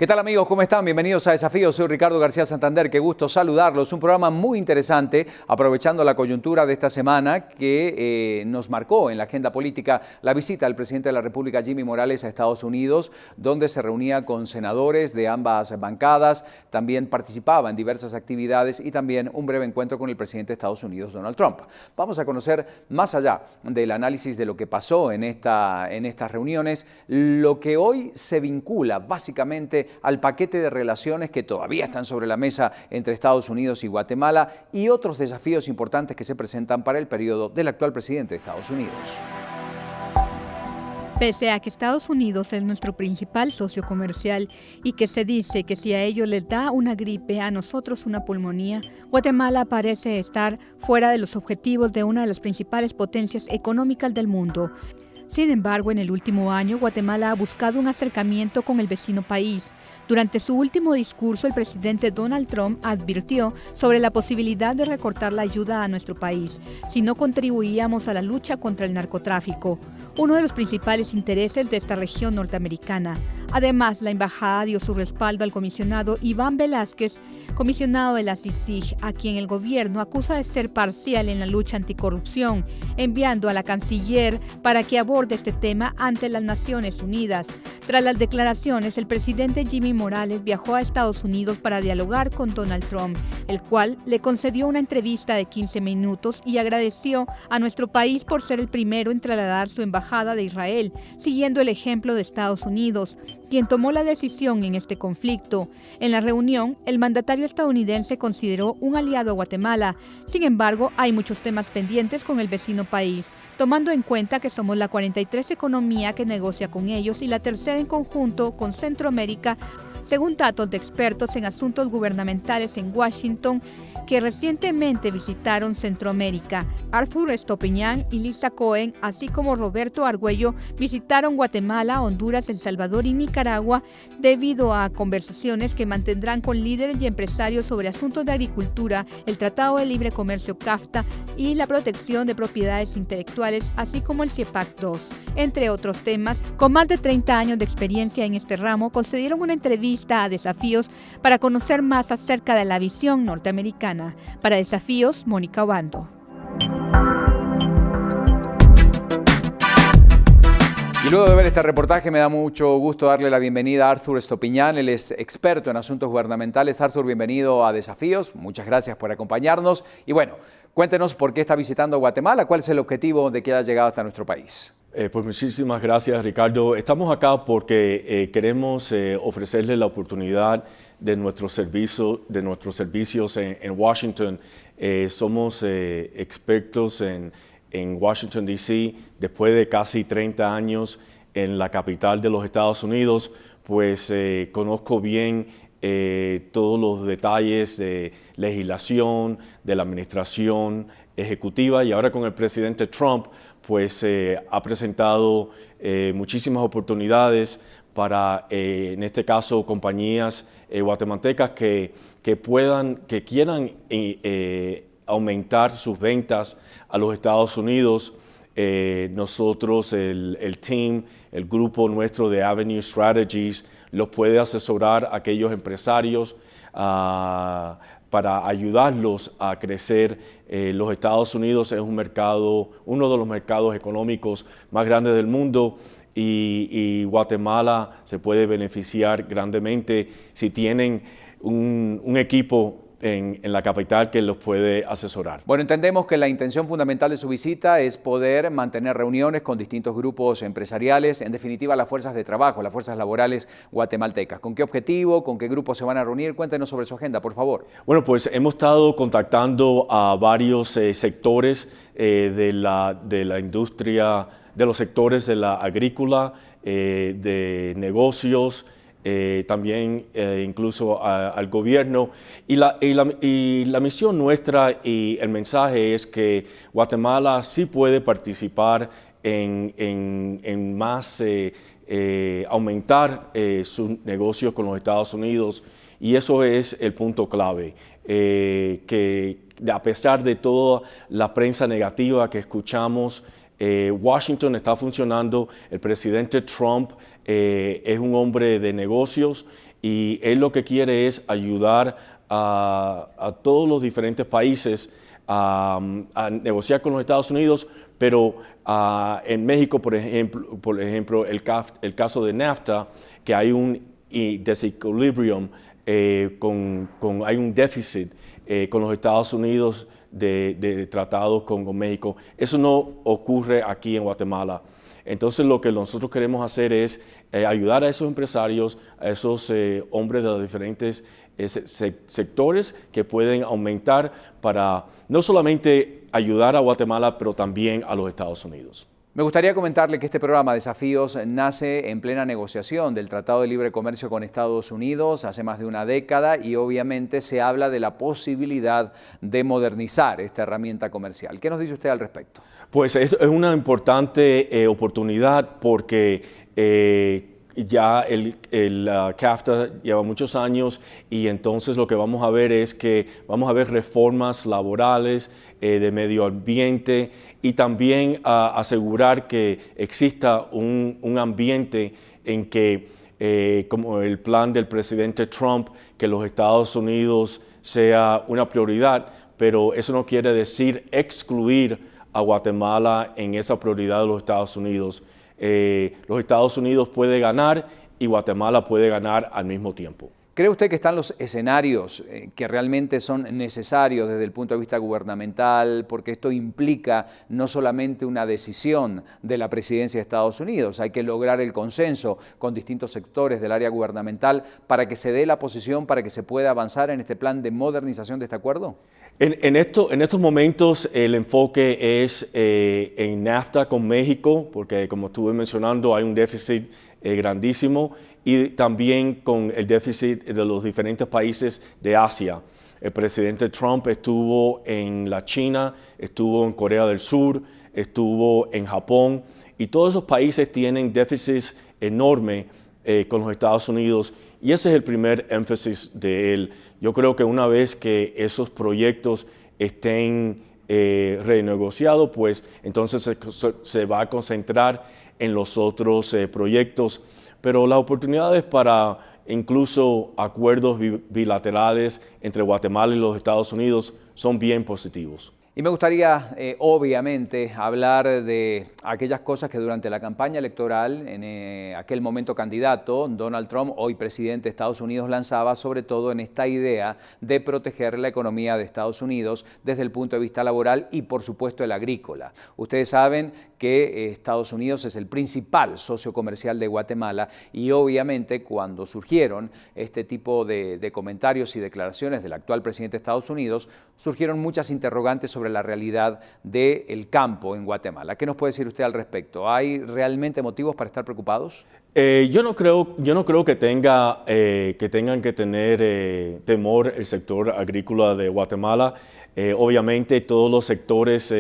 ¿Qué tal amigos? ¿Cómo están? Bienvenidos a Desafíos. Soy Ricardo García Santander. Qué gusto saludarlos. Un programa muy interesante, aprovechando la coyuntura de esta semana que nos marcó en la agenda política la visita del presidente de la República, Jimmy Morales, a Estados Unidos, donde se reunía con senadores de ambas bancadas, también participaba en diversas actividades y también un breve encuentro con el presidente de Estados Unidos, Donald Trump. Vamos a conocer más allá del análisis de lo que pasó en estas reuniones, lo que hoy se vincula básicamente al paquete de relaciones que todavía están sobre la mesa entre Estados Unidos y Guatemala y otros desafíos importantes que se presentan para el periodo del actual presidente de Estados Unidos. Pese a que Estados Unidos es nuestro principal socio comercial y que se dice que si a ellos les da una gripe, a nosotros una pulmonía, Guatemala parece estar fuera de los objetivos de una de las principales potencias económicas del mundo. Sin embargo, en el último año, Guatemala ha buscado un acercamiento con el vecino país. Durante su último discurso, el presidente Donald Trump advirtió sobre la posibilidad de recortar la ayuda a nuestro país si no contribuíamos a la lucha contra el narcotráfico, uno de los principales intereses de esta región norteamericana. Además, la embajada dio su respaldo al comisionado Iván Velázquez, comisionado de la CICIG, a quien el gobierno acusa de ser parcial en la lucha anticorrupción, enviando a la canciller para que aborde este tema ante las Naciones Unidas. Tras las declaraciones, el presidente Jimmy Morales viajó a Estados Unidos para dialogar con Donald Trump, el cual le concedió una entrevista de 15 minutos y agradeció a nuestro país por ser el primero en trasladar su embajada de Israel, siguiendo el ejemplo de Estados Unidos, quien tomó la decisión en este conflicto. En la reunión, el mandatario estadounidense consideró un aliado a Guatemala. Sin embargo, hay muchos temas pendientes con el vecino país, tomando en cuenta que somos la 43 economía que negocia con ellos y la tercera en conjunto con Centroamérica, según datos de expertos en asuntos gubernamentales en Washington que recientemente visitaron Centroamérica. Arthur Estopiñán y Lisa Cohen, así como Roberto Argüello, visitaron Guatemala, Honduras, El Salvador y Nicaragua debido a conversaciones que mantendrán con líderes y empresarios sobre asuntos de agricultura, el Tratado de Libre Comercio CAFTA y la protección de propiedades intelectuales, así como el CIEPAC II. Entre otros temas, con más de 30 años de experiencia en este ramo, concedieron una entrevista a Desafíos para conocer más acerca de la visión norteamericana. Para Desafíos, Mónica Obando. Y luego de ver este reportaje me da mucho gusto darle la bienvenida a Arthur Estopiñán. Él es experto en asuntos gubernamentales. Arthur, bienvenido a Desafíos. Muchas gracias por acompañarnos. Y bueno, cuéntenos por qué está visitando Guatemala. ¿Cuál es el objetivo de que haya llegado hasta nuestro país? Pues muchísimas gracias, Ricardo. Estamos acá porque queremos ofrecerle la oportunidad de nuestros servicios en Washington. Somos expertos en Washington, D.C. Después de casi 30 años en la capital de los Estados Unidos, pues conozco bien todos los detalles de legislación, de la administración ejecutiva, y ahora con el presidente Trump, pues ha presentado muchísimas oportunidades para, en este caso, compañías guatemaltecas que quieran aumentar sus ventas a los Estados Unidos. Nosotros, el team, el grupo nuestro de Avenue Strategies, los puede asesorar a aquellos empresarios para ayudarlos a crecer. Los Estados Unidos es uno de los mercados económicos más grandes del mundo, y Guatemala se puede beneficiar grandemente si tienen un equipo en la capital que los puede asesorar. Bueno, entendemos que la intención fundamental de su visita es poder mantener reuniones con distintos grupos empresariales, en definitiva las fuerzas de trabajo, las fuerzas laborales guatemaltecas. ¿Con qué objetivo? ¿Con qué grupos se van a reunir? Cuéntenos sobre su agenda, por favor. Bueno, pues hemos estado contactando a varios sectores de la industria, de los sectores de la agrícola, de negocios, también incluso al gobierno, y la misión nuestra y el mensaje es que Guatemala sí puede participar en más aumentar sus negocios con los Estados Unidos, y eso es el punto clave, que a pesar de toda la prensa negativa que escuchamos Washington está funcionando, el presidente Trump es un hombre de negocios y él lo que quiere es ayudar a todos los diferentes países a negociar con los Estados Unidos, pero en México, por ejemplo el caso de NAFTA, que hay un desequilibrium, hay un déficit con los Estados Unidos de tratados con México. Eso no ocurre aquí en Guatemala. Entonces lo que nosotros queremos hacer es ayudar a esos empresarios, a esos hombres de los diferentes sectores que pueden aumentar para no solamente ayudar a Guatemala, pero también a los Estados Unidos. Me gustaría comentarle que este programa Desafíos nace en plena negociación del Tratado de Libre Comercio con Estados Unidos hace más de una década y obviamente se habla de la posibilidad de modernizar esta herramienta comercial. ¿Qué nos dice usted al respecto? Pues es una importante oportunidad porque ya el CAFTA lleva muchos años y entonces lo que vamos a ver es que vamos a ver reformas laborales, de medio ambiente y también asegurar que exista un ambiente en que, como el plan del presidente Trump, que los Estados Unidos sea una prioridad, pero eso no quiere decir excluir a Guatemala en esa prioridad de los Estados Unidos. Los Estados Unidos puede ganar y Guatemala puede ganar al mismo tiempo. ¿Cree usted que están los escenarios que realmente son necesarios desde el punto de vista gubernamental? Porque esto implica no solamente una decisión de la presidencia de Estados Unidos, hay que lograr el consenso con distintos sectores del área gubernamental para que se dé la posición, para que se pueda avanzar en este plan de modernización de este acuerdo. En estos momentos el enfoque es en NAFTA con México, porque como estuve mencionando hay un déficit grandísimo, y también con el déficit de los diferentes países de Asia. El presidente Trump estuvo en la China, estuvo en Corea del Sur, estuvo en Japón, y todos esos países tienen déficits enormes con los Estados Unidos, y ese es el primer énfasis de él. Yo creo que una vez que esos proyectos estén renegociados, pues entonces se va a concentrar en los otros proyectos, pero las oportunidades para incluso acuerdos bilaterales entre Guatemala y los Estados Unidos son bien positivos. Y me gustaría, obviamente, hablar de aquellas cosas que durante la campaña electoral, en aquel momento candidato, Donald Trump, hoy presidente de Estados Unidos, lanzaba, sobre todo en esta idea de proteger la economía de Estados Unidos desde el punto de vista laboral y, por supuesto, el agrícola. Ustedes saben que Estados Unidos es el principal socio comercial de Guatemala y, obviamente, cuando surgieron este tipo de comentarios y declaraciones del actual presidente de Estados Unidos, surgieron muchas interrogantes sobre la realidad del campo en Guatemala. ¿Qué nos puede decir usted al respecto? ¿Hay realmente motivos para estar preocupados? Yo no creo que tengan que tener temor el sector agrícola de Guatemala. Obviamente todos los sectores,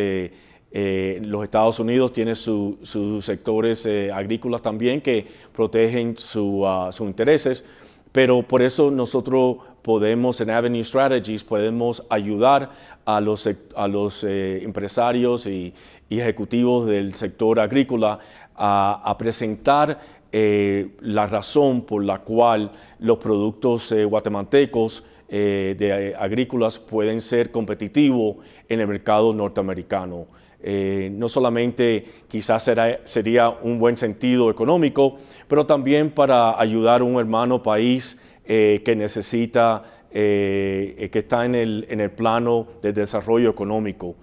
los Estados Unidos tienen sus sectores agrícolas también que protegen sus intereses. Pero por eso nosotros podemos, en Avenue Strategies, podemos ayudar a los empresarios y ejecutivos del sector agrícola a presentar la razón por la cual los productos guatemaltecos agrícolas pueden ser competitivos en el mercado norteamericano. No solamente quizás sería un buen sentido económico, pero también para ayudar a un hermano país que necesita, que está en el plano de desarrollo económico.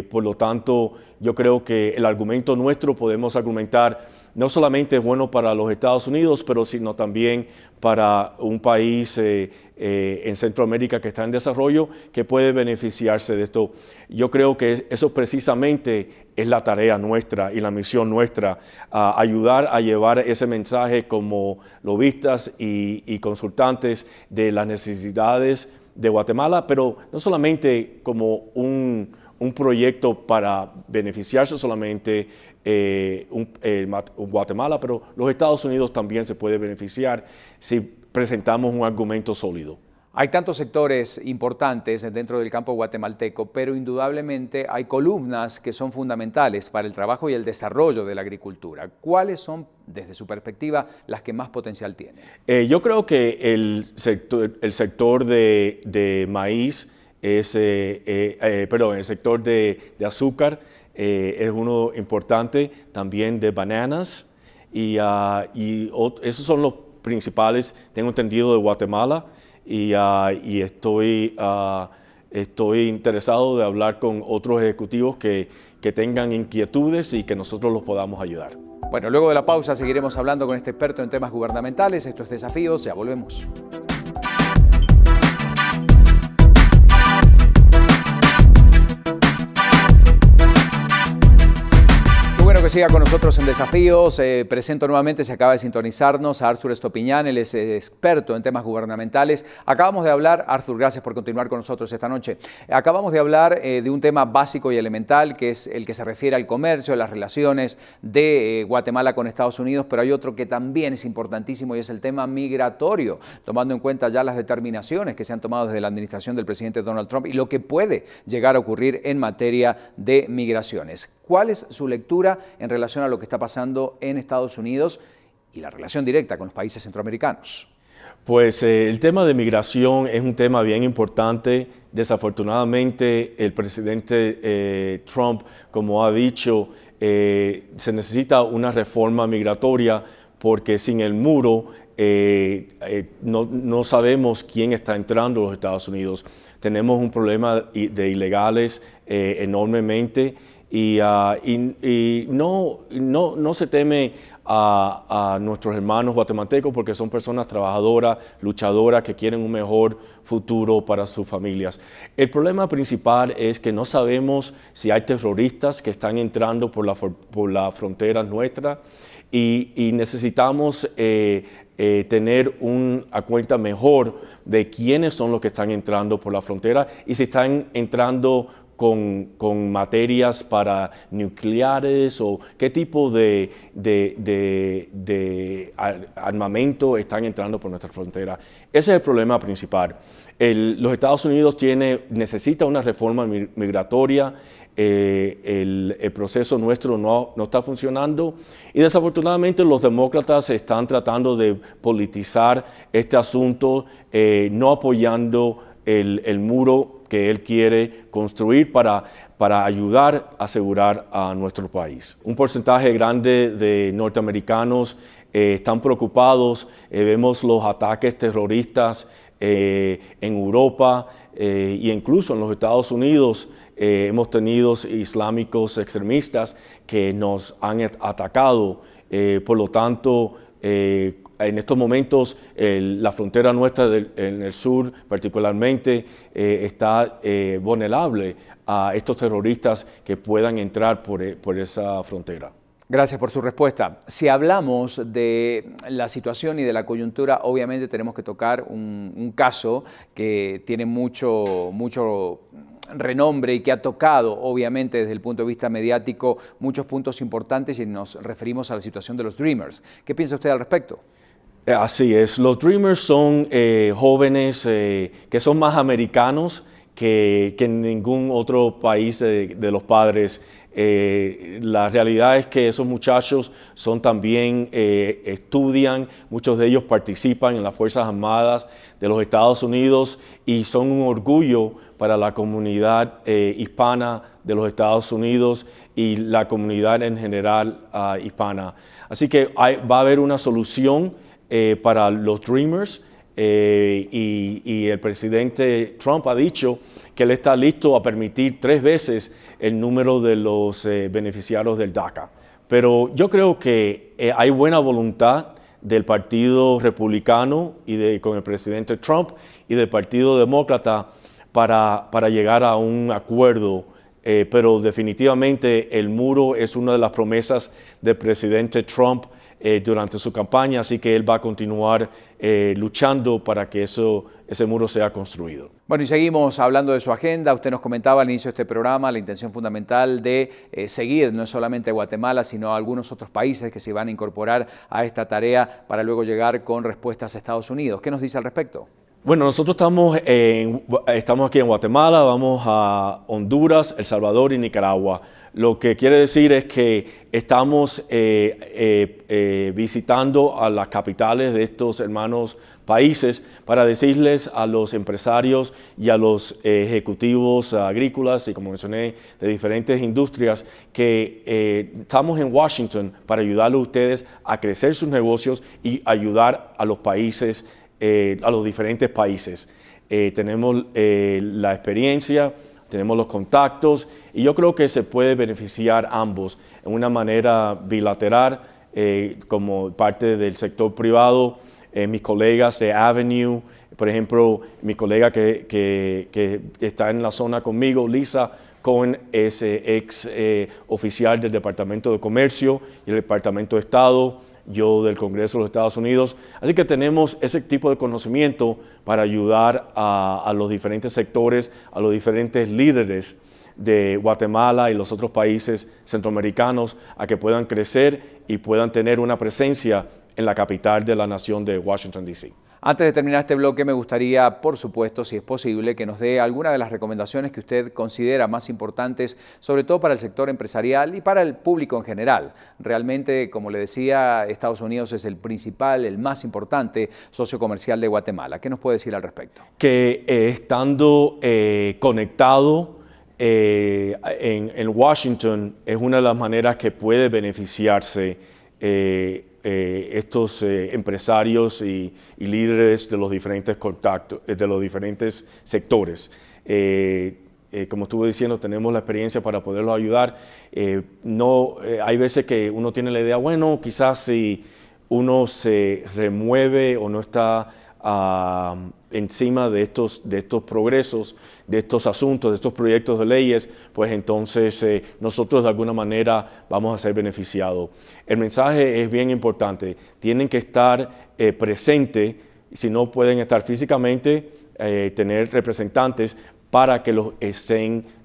Por lo tanto, yo creo que el argumento nuestro podemos argumentar no solamente es bueno para los Estados Unidos, pero sino también para un país en Centroamérica que está en desarrollo, que puede beneficiarse de esto. Yo creo que eso precisamente es la tarea nuestra y la misión nuestra, ayudar a llevar ese mensaje como lobistas y consultantes de las necesidades de Guatemala, pero no solamente como un proyecto para beneficiarse solamente Guatemala, pero los Estados Unidos también se puede beneficiar si presentamos un argumento sólido. Hay tantos sectores importantes dentro del campo guatemalteco, pero indudablemente hay columnas que son fundamentales para el trabajo y el desarrollo de la agricultura. ¿Cuáles son, desde su perspectiva, las que más potencial tienen? Yo creo que el sector de maíz el sector de azúcar es uno importante, también de bananas y esos son los principales, tengo entendido, de Guatemala. Y estoy interesado de hablar con otros ejecutivos que tengan inquietudes y que nosotros los podamos ayudar. Bueno, luego de la pausa seguiremos hablando con este experto en temas gubernamentales. Estos desafíos, ya volvemos. Que siga con nosotros en Desafíos. Presento nuevamente, se acaba de sintonizarnos, a Arthur Estopiñán, él es experto en temas gubernamentales. Acabamos de hablar, Arthur, gracias por continuar con nosotros esta noche. Acabamos de hablar de un tema básico y elemental, que es el que se refiere al comercio, a las relaciones de Guatemala con Estados Unidos, pero hay otro que también es importantísimo y es el tema migratorio, tomando en cuenta ya las determinaciones que se han tomado desde la administración del presidente Donald Trump y lo que puede llegar a ocurrir en materia de migraciones. ¿Cuál es su lectura en relación a lo que está pasando en Estados Unidos y la relación directa con los países centroamericanos? Pues el tema de migración es un tema bien importante. Desafortunadamente, el presidente Trump, como ha dicho, se necesita una reforma migratoria porque sin el muro no sabemos quién está entrando a los Estados Unidos. Tenemos un problema de ilegales enormemente. Y no se teme a nuestros hermanos guatemaltecos porque son personas trabajadoras, luchadoras, que quieren un mejor futuro para sus familias. El problema principal es que no sabemos si hay terroristas que están entrando por la frontera nuestra y necesitamos tener una cuenta mejor de quiénes son los que están entrando por la frontera y si están entrando con materias para nucleares o qué tipo de armamento están entrando por nuestra frontera. Ese es el problema principal. Los Estados Unidos necesita una reforma migratoria. El proceso nuestro no está funcionando y desafortunadamente los demócratas están tratando de politizar este asunto, no apoyando el muro que él quiere construir para ayudar a asegurar a nuestro país. Un porcentaje grande de norteamericanos están preocupados, vemos los ataques terroristas en Europa e incluso en los Estados Unidos. Hemos tenido islámicos extremistas que nos han atacado, por lo tanto, en estos momentos la frontera nuestra en el sur particularmente está vulnerable a estos terroristas que puedan entrar por esa frontera. Gracias por su respuesta. Si hablamos de la situación y de la coyuntura, obviamente tenemos que tocar un caso que tiene mucho renombre y que ha tocado, obviamente, desde el punto de vista mediático, muchos puntos importantes y nos referimos a la situación de los Dreamers. ¿Qué piensa usted al respecto? Así es, los Dreamers son jóvenes que son más americanos que en ningún otro país de los padres. La realidad es que esos muchachos también estudian, muchos de ellos participan en las Fuerzas Armadas de los Estados Unidos y son un orgullo para la comunidad hispana de los Estados Unidos y la comunidad en general hispana. Así que va a haber una solución para los Dreamers y el presidente Trump ha dicho que él está listo a permitir 3 veces el número de los beneficiarios del DACA. Pero yo creo que hay buena voluntad del Partido Republicano y con el presidente Trump y del Partido Demócrata para llegar a un acuerdo. Pero definitivamente el muro es una de las promesas del presidente Trump durante su campaña, así que él va a continuar luchando para que ese muro sea construido. Bueno, y seguimos hablando de su agenda. Usted nos comentaba al inicio de este programa la intención fundamental de seguir no solamente a Guatemala, sino a algunos otros países que se van a incorporar a esta tarea para luego llegar con respuestas a Estados Unidos. ¿Qué nos dice al respecto? Bueno, nosotros estamos aquí en Guatemala, vamos a Honduras, El Salvador y Nicaragua. Lo que quiere decir es que estamos visitando a las capitales de estos hermanos países para decirles a los empresarios y a los ejecutivos agrícolas y, como mencioné, de diferentes industrias que estamos en Washington para ayudarles a ustedes a crecer sus negocios y ayudar a los países, a los diferentes países. Tenemos la experiencia, tenemos los contactos y yo creo que se puede beneficiar ambos en una manera bilateral como parte del sector privado. Mis colegas de Avenue, por ejemplo, mi colega que está en la zona conmigo, Lisa Cohen, es ex oficial del Departamento de Comercio y el Departamento de Estado, yo del Congreso de los Estados Unidos. Así que tenemos ese tipo de conocimiento para ayudar a los diferentes sectores, a los diferentes líderes de Guatemala y los otros países centroamericanos a que puedan crecer y puedan tener una presencia en la capital de la nación de Washington, D.C. Antes de terminar este bloque, me gustaría, por supuesto, si es posible, que nos dé alguna de las recomendaciones que usted considera más importantes, sobre todo para el sector empresarial y para el público en general. Realmente, como le decía, Estados Unidos es el principal, el más importante socio comercial de Guatemala. ¿Qué nos puede decir al respecto? Que estando conectado en Washington es una de las maneras que puede beneficiarse estos empresarios y líderes de los diferentes contactos, de los diferentes sectores. Como estuve diciendo, tenemos la experiencia para poderlos ayudar. Hay veces que uno tiene la idea, bueno, quizás si uno se remueve o no está encima de estos progresos, de estos asuntos, de estos proyectos de leyes, pues entonces nosotros de alguna manera vamos a ser beneficiados. El mensaje es bien importante, tienen que estar presentes, si no pueden estar físicamente, tener representantes para que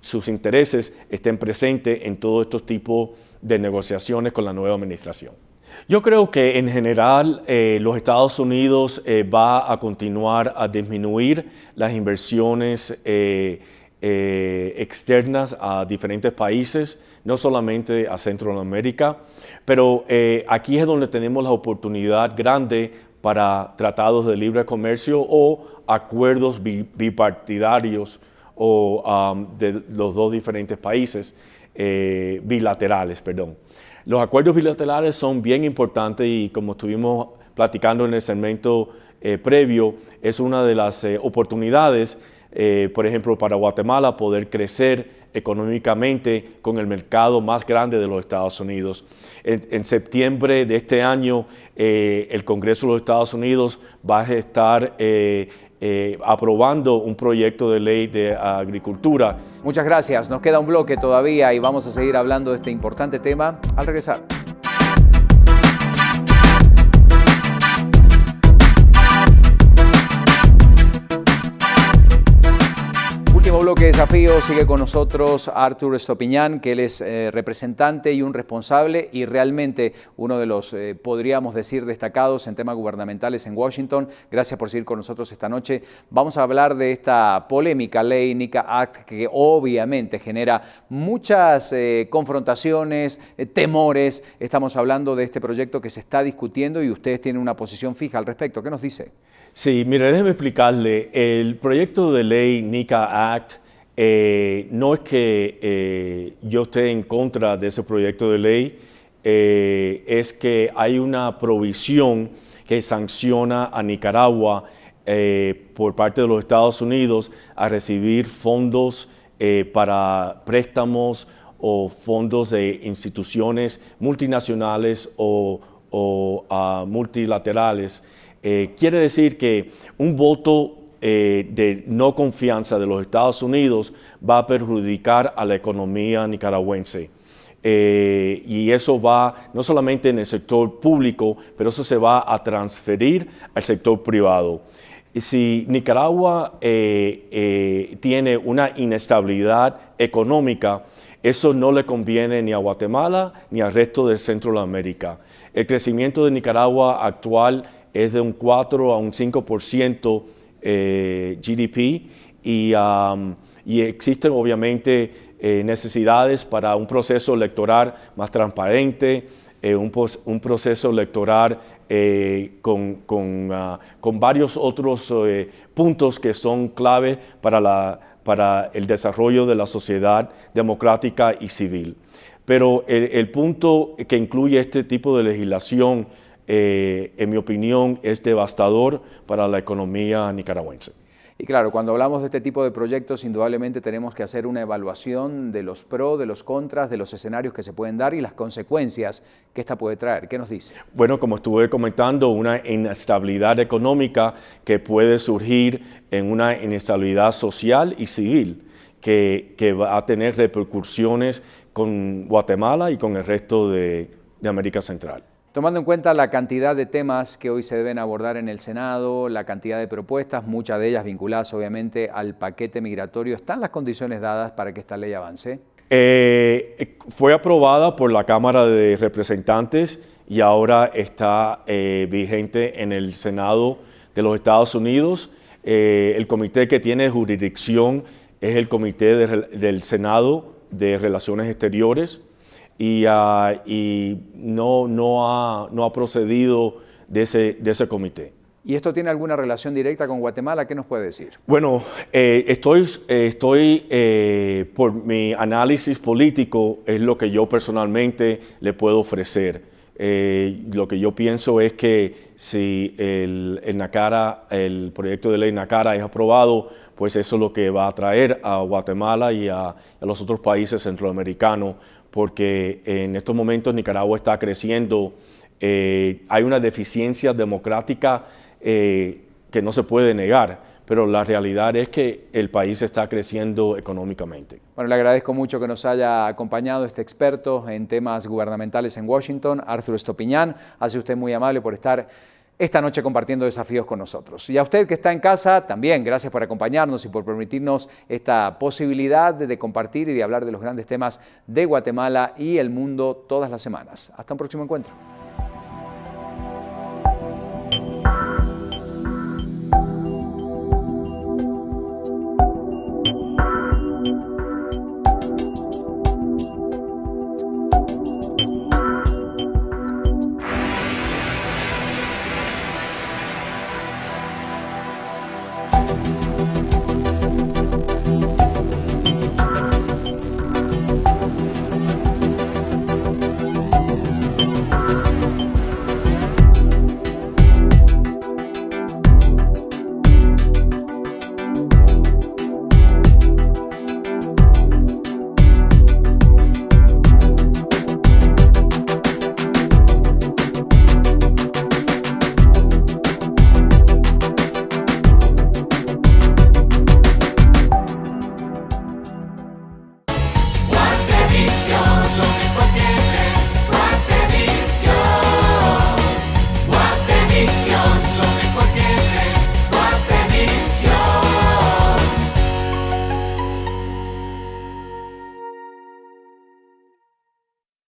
sus intereses estén presentes en todos estos tipos de negociaciones con la nueva administración. Yo creo que en general los Estados Unidos va a continuar a disminuir las inversiones externas a diferentes países, no solamente a Centroamérica, pero aquí es donde tenemos la oportunidad grande para tratados de libre comercio o acuerdos bipartidarios o de los dos diferentes países, bilaterales, perdón. Los acuerdos bilaterales son bien importantes y como estuvimos platicando en el segmento previo, es una de las oportunidades, por ejemplo, para Guatemala poder crecer económicamente con el mercado más grande de los Estados Unidos. En septiembre de este año, el Congreso de los Estados Unidos va a estar aprobando un proyecto de ley de agricultura. Muchas gracias. Nos queda un bloque todavía y vamos a seguir hablando de este importante tema al regresar. Último bloque de Desafío, sigue con nosotros Artur Estopiñán, que él es representante y un responsable y realmente uno de los, podríamos decir, destacados en temas gubernamentales en Washington. Gracias por seguir con nosotros esta noche. Vamos a hablar de esta polémica ley NICA Act que obviamente genera muchas confrontaciones, temores. Estamos hablando de este proyecto que se está discutiendo y ustedes tienen una posición fija al respecto. ¿Qué nos dice? Sí, mire, déjeme explicarle. El proyecto de ley NICA Act no es que yo esté en contra de ese proyecto de ley, es que hay una provisión que sanciona a Nicaragua por parte de los Estados Unidos a recibir fondos para préstamos o fondos de instituciones multinacionales o multilaterales. Quiere decir que un voto de no confianza de los Estados Unidos va a perjudicar a la economía nicaragüense. Y eso va no solamente en el sector público, pero eso se va a transferir al sector privado. Y si Nicaragua tiene una inestabilidad económica, eso no le conviene ni a Guatemala ni al resto de Centroamérica. El crecimiento de Nicaragua actual es de un 4 a un 5% GDP y existen obviamente necesidades para un proceso electoral más transparente, un proceso electoral con varios otros puntos que son clave para el desarrollo de la sociedad democrática y civil. Pero el punto que incluye este tipo de legislación, en mi opinión, es devastador para la economía nicaragüense. Y claro, cuando hablamos de este tipo de proyectos, indudablemente tenemos que hacer una evaluación de los pros, de los contras, de los escenarios que se pueden dar y las consecuencias que esta puede traer. ¿Qué nos dice? Bueno, como estuve comentando, una inestabilidad económica que puede surgir en una inestabilidad social y civil que va a tener repercusiones con Guatemala y con el resto de América Central. Tomando en cuenta la cantidad de temas que hoy se deben abordar en el Senado, la cantidad de propuestas, muchas de ellas vinculadas obviamente al paquete migratorio, ¿están las condiciones dadas para que esta ley avance? Fue aprobada por la Cámara de Representantes y ahora está vigente en el Senado de los Estados Unidos. El comité que tiene jurisdicción es el Comité del Senado de Relaciones Exteriores. Y no ha procedido de ese comité. ¿Y esto tiene alguna relación directa con Guatemala? ¿Qué nos puede decir? Bueno, por mi análisis político, es lo que yo personalmente le puedo ofrecer. Lo que yo pienso es que si el proyecto de ley NACARA es aprobado, pues eso es lo que va a atraer a Guatemala y a los otros países centroamericanos, porque en estos momentos Nicaragua está creciendo, hay una deficiencia democrática que no se puede negar, pero la realidad es que el país está creciendo económicamente. Bueno, le agradezco mucho que nos haya acompañado este experto en temas gubernamentales en Washington, Arthur Estopiñán. Hace usted muy amable por estar esta noche compartiendo desafíos con nosotros. Y a usted que está en casa, también gracias por acompañarnos y por permitirnos esta posibilidad de compartir y de hablar de los grandes temas de Guatemala y el mundo todas las semanas. Hasta un próximo encuentro.